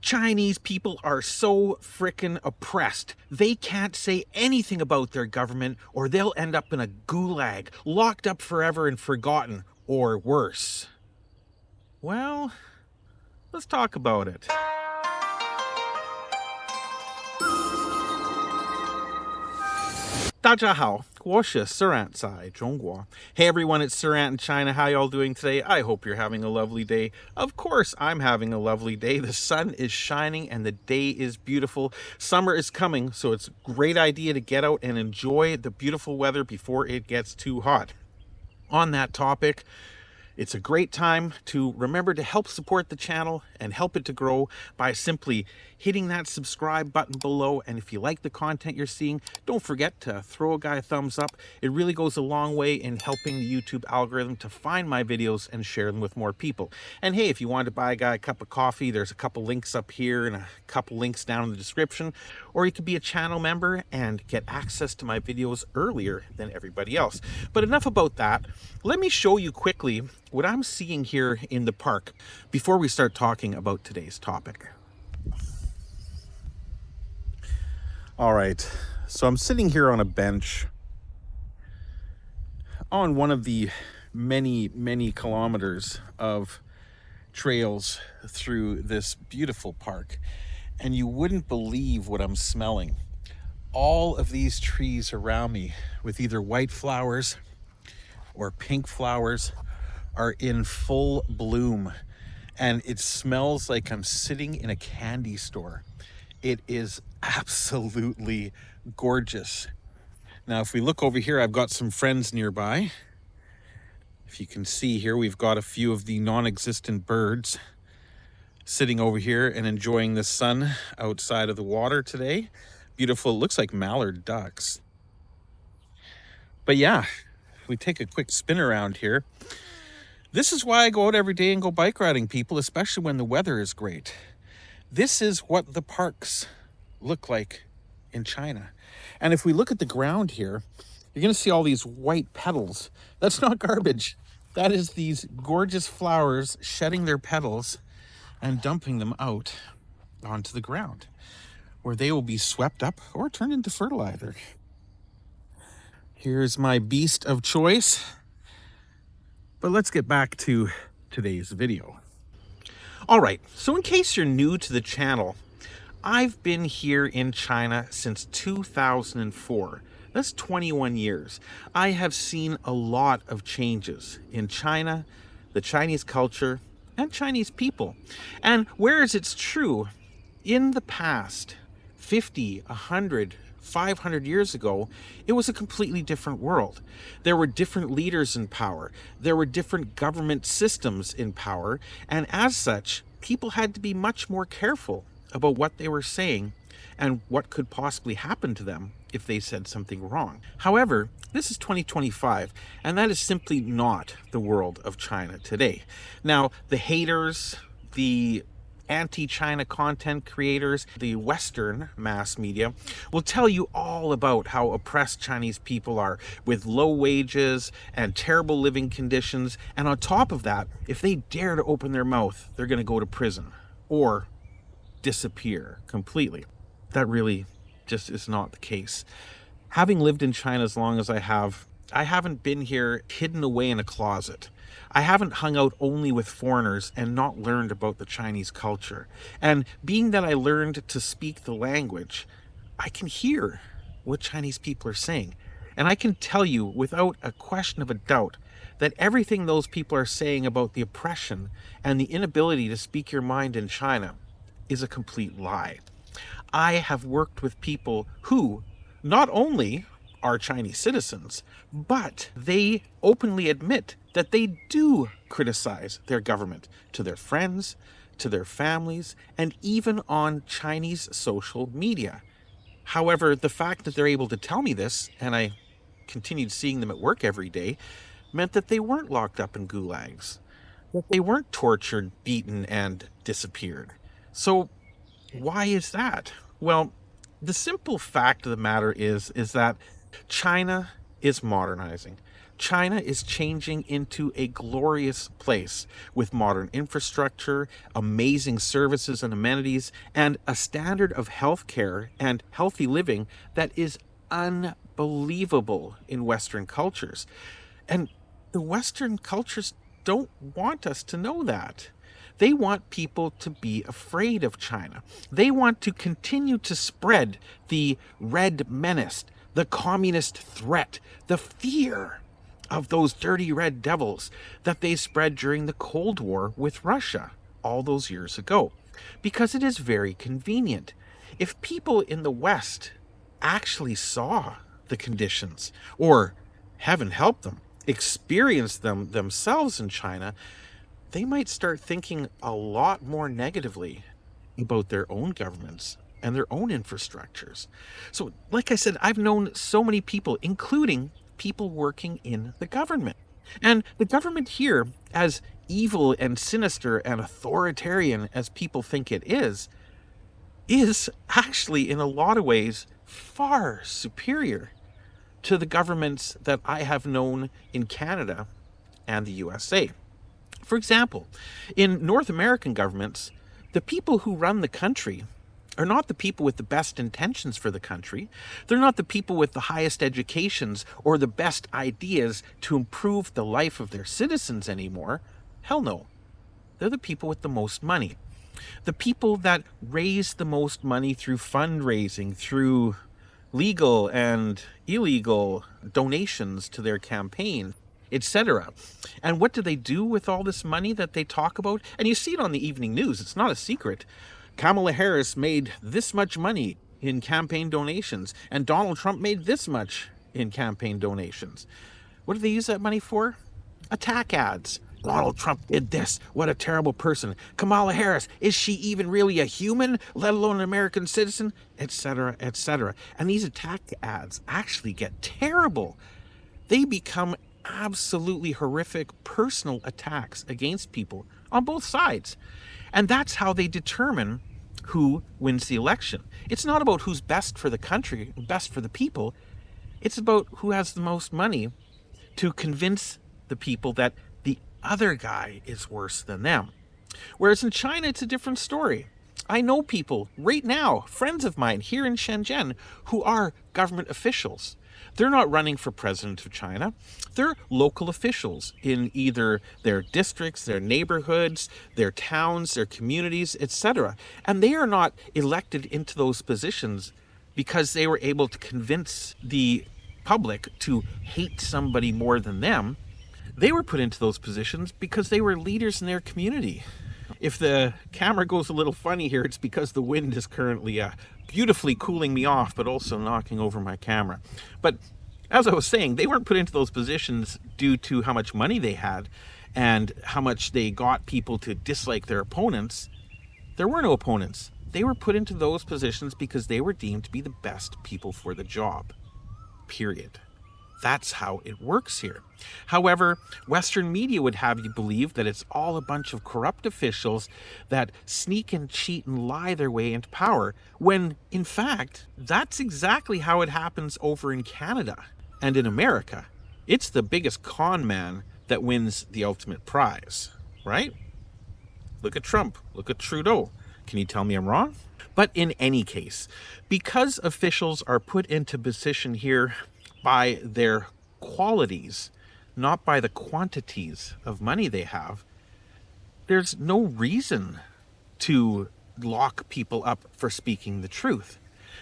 Chinese people are so frickin' oppressed. They can't say anything about their government or they'll end up in a gulag, locked up forever and forgotten, or worse. Well, let's talk about it. 大家好，我是 Surant 在中国. Hey everyone, it's Surant in China. How y'all doing today? I hope you're having a lovely day. Of course, I'm having a lovely day. The sun is shining and the day is beautiful. Summer is coming, so it's a great idea to get out and enjoy the beautiful weather before it gets too hot. On that topic, it's a great time to remember to help support the channel and help it to grow by simply hitting that subscribe button below. And if you like the content you're seeing, don't forget to throw a guy a thumbs up. It really goes a long way in helping the YouTube algorithm to find my videos and share them with more people. And hey, if you want to buy a guy a cup of coffee, there's a couple links up here and a couple links down in the description. Or you could be a channel member and get access to my videos earlier than everybody else. But enough about that. Let me show you quickly what I'm seeing here in the park before we start talking about today's topic. All right, so I'm sitting here on a bench on one of the many kilometers of trails through this beautiful park, and you wouldn't believe what I'm smelling. All of these trees around me with either white flowers or pink flowers are in full bloom, and it smells like I'm sitting in a candy store. It is absolutely gorgeous. Now, if we look over here, I've got some friends nearby. If you can see here, we've got a few of the non-existent birds sitting over here and enjoying the sun outside of the water today. Beautiful, it looks like mallard ducks. But yeah, if we take a quick spin around here, this is why I go out every day and go bike riding, people, especially when the weather is great. This is what the parks look like in China. And if we look at the ground here, you're going to see all these white petals. That's not garbage. That is these gorgeous flowers shedding their petals and dumping them out onto the ground, where they will be swept up or turned into fertilizer. Here's my beast of choice. But let's get back to today's video. All right, so in case you're new to the channel, I've been here in China since 2004. That's 21 years. I have seen a lot of changes in China, the Chinese culture, and Chinese people. And whereas it's true, in the past, 50, 100, 500 years ago, it was a completely different world. There were different leaders in power. There were different government systems in power. And as such, people had to be much more careful about what they were saying and what could possibly happen to them if they said something wrong. However, this is 2025, and that is simply not the world of China today. Now, the haters, the anti-China content creators, the Western mass media will tell you all about how oppressed Chinese people are with low wages and terrible living conditions. And on top of that, if they dare to open their mouth, they're going to go to prison or disappear completely. That really just is not the case. Having lived in China as long as I haven't been here hidden away in a closet. I haven't hung out only with foreigners and not learned about the Chinese culture. And being that I learned to speak the language, I can hear what Chinese people are saying. And I can tell you without a question of a doubt that everything those people are saying about the oppression and the inability to speak your mind in China is a complete lie. I have worked with people who not only are Chinese citizens, but they openly admit that they do criticize their government to their friends, to their families, and even on Chinese social media. However, the fact that they're able to tell me this, and I continued seeing them at work every day, meant that they weren't locked up in gulags, that they weren't tortured, beaten, and disappeared. So why is that? Well, the simple fact of the matter is that China is modernizing. China is changing into a glorious place with modern infrastructure, amazing services and amenities, and a standard of healthcare and healthy living that is unbelievable in Western cultures. And the Western cultures don't want us to know that. They want people to be afraid of China. They want to continue to spread the red menace, the communist threat, the fear of those dirty red devils that they spread during the Cold War with Russia all those years ago. Because it is very convenient. If people in the West actually saw the conditions, or heaven help them, experienced them themselves in China, they might start thinking a lot more negatively about their own governments and their own infrastructures. So, like I said, I've known so many people, including people working in the government. And the government here, as evil and sinister and authoritarian as people think it is actually in a lot of ways far superior to the governments that I have known in Canada and the USA. For example, in North American governments, the people who run the country are not the people with the best intentions for the country. They're not the people with the highest educations or the best ideas to improve the life of their citizens anymore. Hell no. They're the people with the most money. The people that raise the most money through fundraising, through legal and illegal donations to their campaign, etc. And what do they do with all this money that they talk about? And you see it on the evening news. It's not a secret. Kamala Harris made this much money in campaign donations, and Donald Trump made this much in campaign donations. What do they use that money for? Attack ads. Donald Trump did this. What a terrible person. Kamala Harris, is she even really a human, let alone an American citizen? Etc., etc. And these attack ads actually get terrible. They become absolutely horrific personal attacks against people on both sides. And that's how they determine who wins the election. It's not about who's best for the country, best for the people. It's about who has the most money to convince the people that the other guy is worse than them. Whereas in China, it's a different story. I know people right now, friends of mine here in Shenzhen, who are government officials. They're not running for president of China. They're local officials in either their districts, their neighborhoods, their towns, their communities, etc. And they are not elected into those positions because they were able to convince the public to hate somebody more than them. They were put into those positions because they were leaders in their community. If the camera goes a little funny here, it's because the wind is currently beautifully cooling me off, but also knocking over my camera. But as I was saying, they weren't put into those positions due to how much money they had and how much they got people to dislike their opponents. There were no opponents. They were put into those positions because they were deemed to be the best people for the job. Period. That's how it works here. However, Western media would have you believe that it's all a bunch of corrupt officials that sneak and cheat and lie their way into power, when, in fact, that's exactly how it happens over in Canada and in America. It's the biggest con man that wins the ultimate prize, right? Look at Trump. Look at Trudeau. Can you tell me I'm wrong? But in any case, because officials are put into position here by their qualities, not by the quantities of money they have, there's no reason to lock people up for speaking the truth.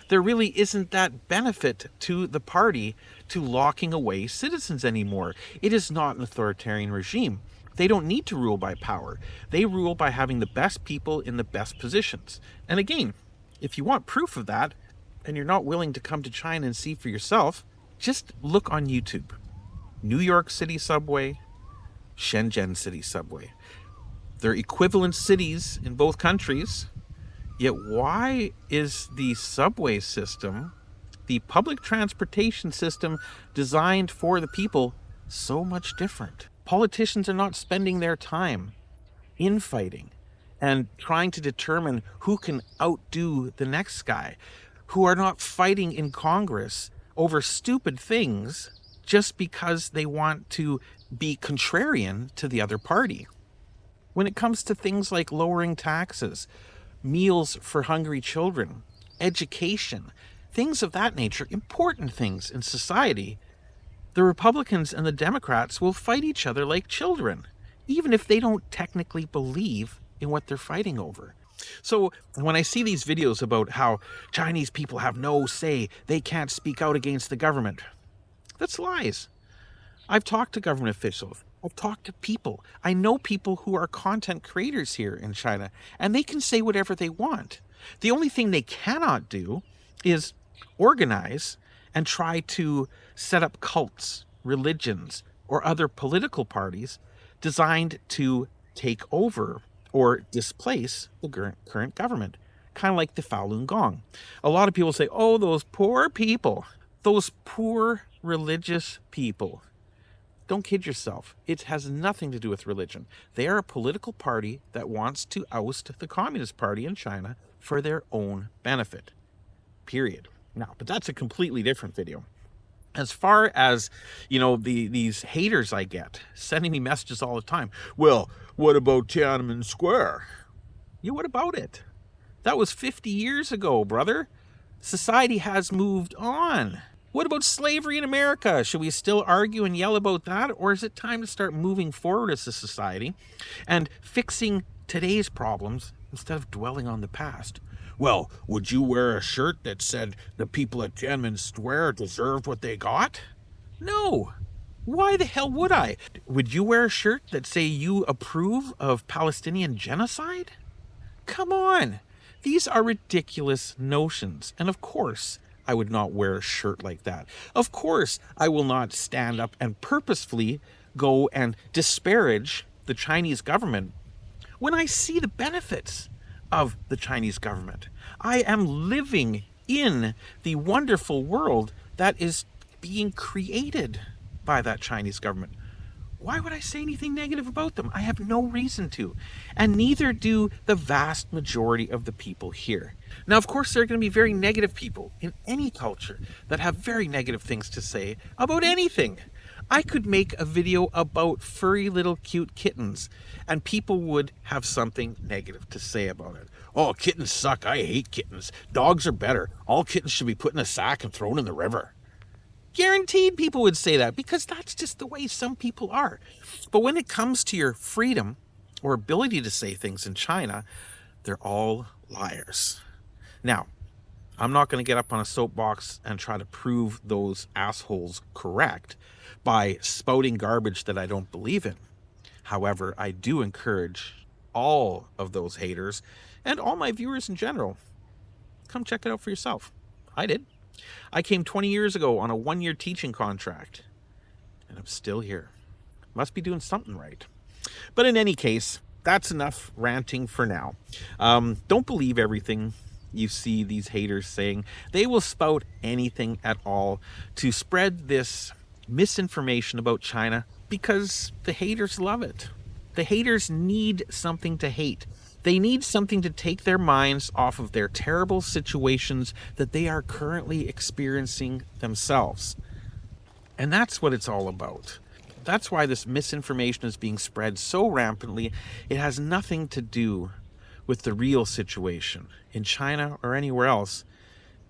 There really isn't that benefit to the party to locking away citizens anymore. It is not an authoritarian regime. They don't need to rule by power. They rule by having the best people in the best positions. And again, if you want proof of that, and you're not willing to come to China and see for yourself, just look on YouTube. New York City subway, Shenzhen City subway. They're equivalent cities in both countries, yet why is the subway system, the public transportation system designed for the people, so much different? Politicians are not spending their time infighting and trying to determine who can outdo the next guy, who are not fighting in Congress over stupid things just because they want to be contrarian to the other party. When it comes to things like lowering taxes, meals for hungry children, education, things of that nature, important things in society, the Republicans and the Democrats will fight each other like children, even if they don't technically believe in what they're fighting over. So when I see these videos about how Chinese people have no say, they can't speak out against the government, that's lies. I've talked to government officials. I've talked to people. I know people who are content creators here in China, and they can say whatever they want. The only thing they cannot do is organize and try to set up cults, religions, or other political parties designed to take over or displace the current government, kind of like the Falun Gong. A lot of people say, oh, those poor people, those poor religious people. Don't kid yourself. It has nothing to do with religion. They are a political party that wants to oust the Communist Party in China for their own benefit. Period. Now, but that's a completely different video. As far as, these haters I get sending me messages all the time. Well, what about Tiananmen Square? Yeah, what about it? That was 50 years ago, brother. Society has moved on. What about slavery in America? Should we still argue and yell about that? Or is it time to start moving forward as a society and fixing today's problems instead of dwelling on the past? Well, would you wear a shirt that said the people at Tiananmen Square deserved what they got? No. Why the hell would I? Would you wear a shirt that say you approve of Palestinian genocide? Come on. These are ridiculous notions. And of course, I would not wear a shirt like that. Of course, I will not stand up and purposefully go and disparage the Chinese government when I see the benefits of the Chinese government. I am living in the wonderful world that is being created by that Chinese government. Why would I say anything negative about them? I have no reason to. And neither do the vast majority of the people here. Now, of course, there are going to be very negative people in any culture that have very negative things to say about anything. I could make a video about furry little cute kittens, and people would have something negative to say about it. Oh, kittens suck. I hate kittens. Dogs are better. All kittens should be put in a sack and thrown in the river. Guaranteed people would say that because that's just the way some people are. But when it comes to your freedom or ability to say things in China, they're all liars. Now, I'm not going to get up on a soapbox and try to prove those assholes correct by spouting garbage that I don't believe in. However, I do encourage all of those haters and all my viewers in general, come check it out for yourself. I did. I came 20 years ago on a 1-year teaching contract, and I'm still here. Must be doing something right. But in any case, that's enough ranting for now. Don't believe everything you see these haters saying. They will spout anything at all to spread this misinformation about China because the haters love it. The haters need something to hate. They need something to take their minds off of their terrible situations that they are currently experiencing themselves. And that's what it's all about. That's why this misinformation is being spread so rampantly. It has nothing to do with the real situation in China or anywhere else.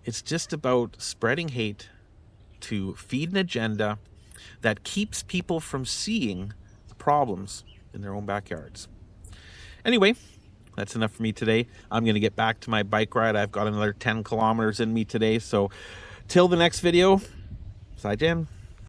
It's just about spreading hate to feed an agenda that keeps people from seeing the problems in their own backyards. Anyway, that's enough for me today. I'm going to get back to my bike ride. I've got another 10 kilometers in me today. So till the next video, 再见.